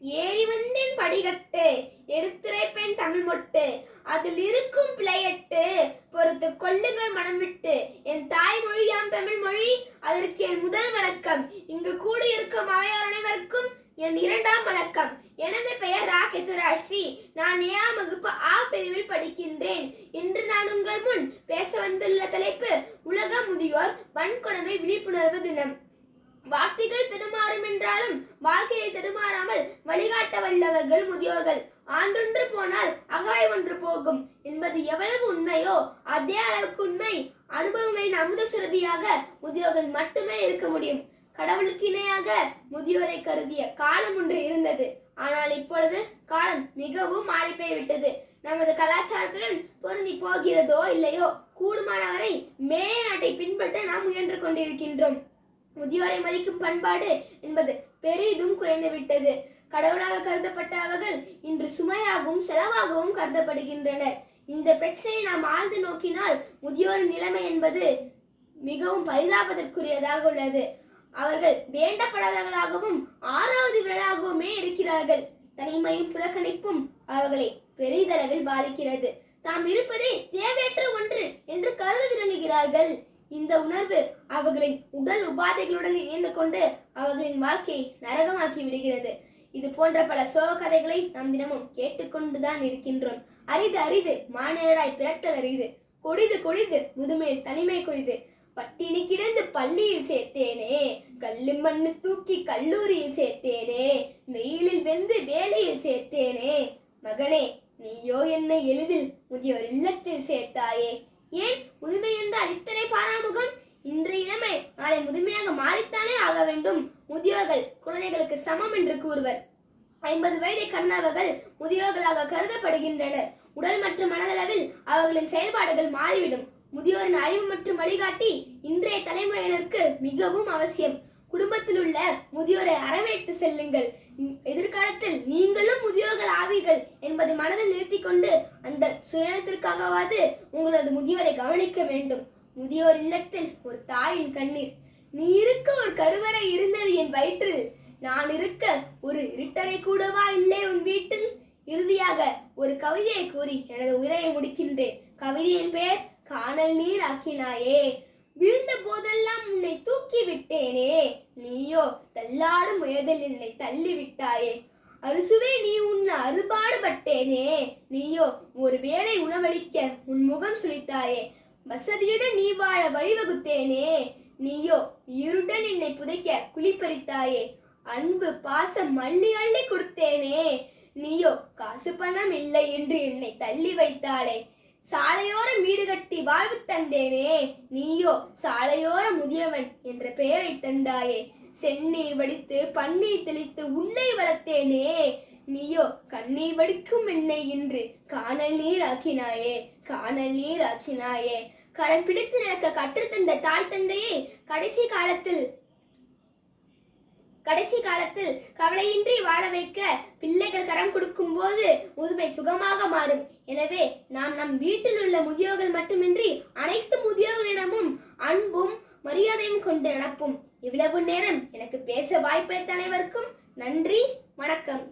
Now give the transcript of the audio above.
ஏறி வந்தேன் படிகட்டு எடுத்துரைப்பேன் தமிழ் மொட்டு அதில் இருக்கும் பிழையட்டு பொறுத்து கொள்ளுங்கள் மனம் விட்டு என் தாய்மொழியாம் தமிழ் மொழி அதற்கு என் முதல் வணக்கம். இங்கு கூடியிருக்கும் அவையோர் அனைவருக்கும் என் இரண்டாம் வணக்கம். எனது பெயர் ராகேதுராஸ்ரீ. நான் 7ஆம் வகுப்பு ஆ பிரிவில் படிக்கின்றேன். இன்று நான் உங்கள் முன் பேச வந்துள்ள தலைப்பு உலக முதியோர் வன்கொடுமை விழிப்புணர்வு தினம். வார்த்தைகள் தடுமாறும் என்றாலும் வாழ்க்கையை தடுமாறாமல் வழிகாட்ட வல்லவர்கள் முதியோர்கள். ஆண்டொன்று போனால் அகவை ஒன்று போகும் என்பது எவ்வளவு உண்மையோ அதே அளவுக்கு உண்மை அனுபவங்களின் அமுத சுரபியாக முதியோர்கள் மட்டுமே இருக்க முடியும். கடவுளுக்கு இணையாக முதியோரை கருதிய காலம் ஒன்று இருந்தது. ஆனால் இப்பொழுது காலம் மிகவும் மாறி போய்விட்டது. நமது கலாச்சாரத்துடன் பொருந்தி போகிறதோ இல்லையோ கூடுமானவரை மேலை நாட்டை பின்பற்ற நாம் முயன்று கொண்டிருக்கின்றோம். முதியோரை மதிக்கும் பண்பாடு என்பது பெரிதும் குறைந்துவிட்டது. கடவுளாக கருதப்பட்ட அவர்கள் இன்று சுமையாகவும் செலவாகவும் கருதப்படுகின்றனர். இந்த பிரச்சனையை நாம் ஆழ்ந்து நோக்கினால் முதியோரின் நிலைமை என்பது மிகவும் பரிதாபத்திற்குரியதாக உள்ளது. அவர்கள் வேண்டப்படாதவர்களாகவும் 6வது விரலாகவுமே இருக்கிறார்கள். தனிமையும் புறக்கணிப்பும் அவர்களை பெரிதளவில் பாதிக்கிறது. தாம் இருப்பதே தேவையற்ற ஒன்று என்று கருத தொடங்குகிறார்கள். இந்த உணர்வு அவர்களின் உடல் உபாதைகளுடன் இணைந்து கொண்டு அவர்களின் வாழ்க்கையை நரகமாக்கி விடுகிறது. இது போன்ற பல சோக கதைகளை நாம் தினமும் கேட்டுக்கொண்டுதான் இருக்கின்றோம். அரிது மானிடராய் பிறத்தல் அரிது, கொடிது முதுமையில் தனிமை கொடிது. பட்டினி கிடந்து பள்ளியில் சேர்த்தேனே, கல்லு மண்ணு தூக்கி கல்லூரியில் சேர்த்தேனே, வெயிலில் வெந்து வேலையில் சேர்த்தேனே. மகனே, நீயோ என்னை எளிதில் முதியோர் இல்லத்தில் சேர்த்தாயே. ஏன் முதுமை என்றால் இத்தனை பாராமுகம்? இன்று இளமை நாளை முதுமையாக மாறித்தானே ஆக வேண்டும். முதியோர்கள் குழந்தைகளுக்கு சமம் என்று கூறுவர். 50 வயதை கடந்தவர்கள் முதியோர்களாக கருதப்படுகின்றனர். உடல் மற்றும் மனதளவில் அவர்களின் செயல்பாடுகள் மாறிவிடும். முதியோரின் அறிவு மற்றும் வழிகாட்டி இன்றைய தலைமுறையினருக்கு மிகவும் அவசியம். குடும்பத்தில் உள்ள முதியோரை அரவணைத்து செல்லுங்கள். எதிர்காலத்தில் நீங்களும் முதியோர்கள் ஆவீர்கள் என்பதை மனதில் நிறுத்தி கொண்டு அந்த சுயத்திற்காகவாது உங்களது முதியோரை கவனிக்க வேண்டும். முதியோர் இல்லத்தில் ஒரு தாயின் கண்ணீர். நீ இருக்க ஒரு கருவறை இருந்தது என் வயிற்றில், நான் இருக்க ஒரு இருட்டறை கூடவா இல்லை உன் வீட்டில். இறுதியாக ஒரு கவிதையை கூறி எனது உரையை முடிக்கின்றேன். கவிதையின் பெயர் காணல் நீர் ஆக்கினாயே. விழுந்த போதெல்லாம் உன்னை தூக்கி விட்டேனே, நீயோ தள்ளாடும் வயதில் என்னை தள்ளி விட்டாயே. அரிசுவே நீ உன்ன அறுபாடுபட்டேனே, நீயோ ஒரு வேளை உணவளிக்க உன் முகம் சுளித்தாயே. வசதியுடன் நீ வாழ வழிவகுத்தேனே, நீயோ இருடன் என்னை புதைக்க குளிப்பறித்தாயே. அன்பு பாசம் அள்ளி அள்ளி கொடுத்தேனே, நீயோ காசு பணம் இல்லை என்று என்னை தள்ளி வைத்தாளே. சாலையோரம் வீடு கட்டி வாழ்வு தந்தேனே, நீயோ சாலையோர முதியவன் என்ற பெயரை தந்தாயே. செந்நீர் வடித்து பன்னீர் தெளித்து உன்னை வளர்த்தேனே, நீயோ கண்ணீர் வடிக்கும் என்னை இன்று காணல் நீர் ஆக்கினாயே, காணல் நீர் ஆக்கினாயே. கரம் பிடித்து நடக்க கற்றுத்தந்த தாய் தந்தையே கடைசி காலத்தில் கவலையின்றி வாழ வைக்க பிள்ளைகள் கரம் கொடுக்கும் போது முதுமை சுகமாக மாறும். எனவே நாம் நம் வீட்டில் உள்ள முதியோர்கள் மட்டுமின்றி அனைத்து முதியோர்களிடமும் அன்பும் மரியாதையும் கொண்டு நடப்போம். இவ்வளவு நேரம் எனக்கு பேச வாய்ப்பளித்த அனைவருக்கும் நன்றி, வணக்கம்.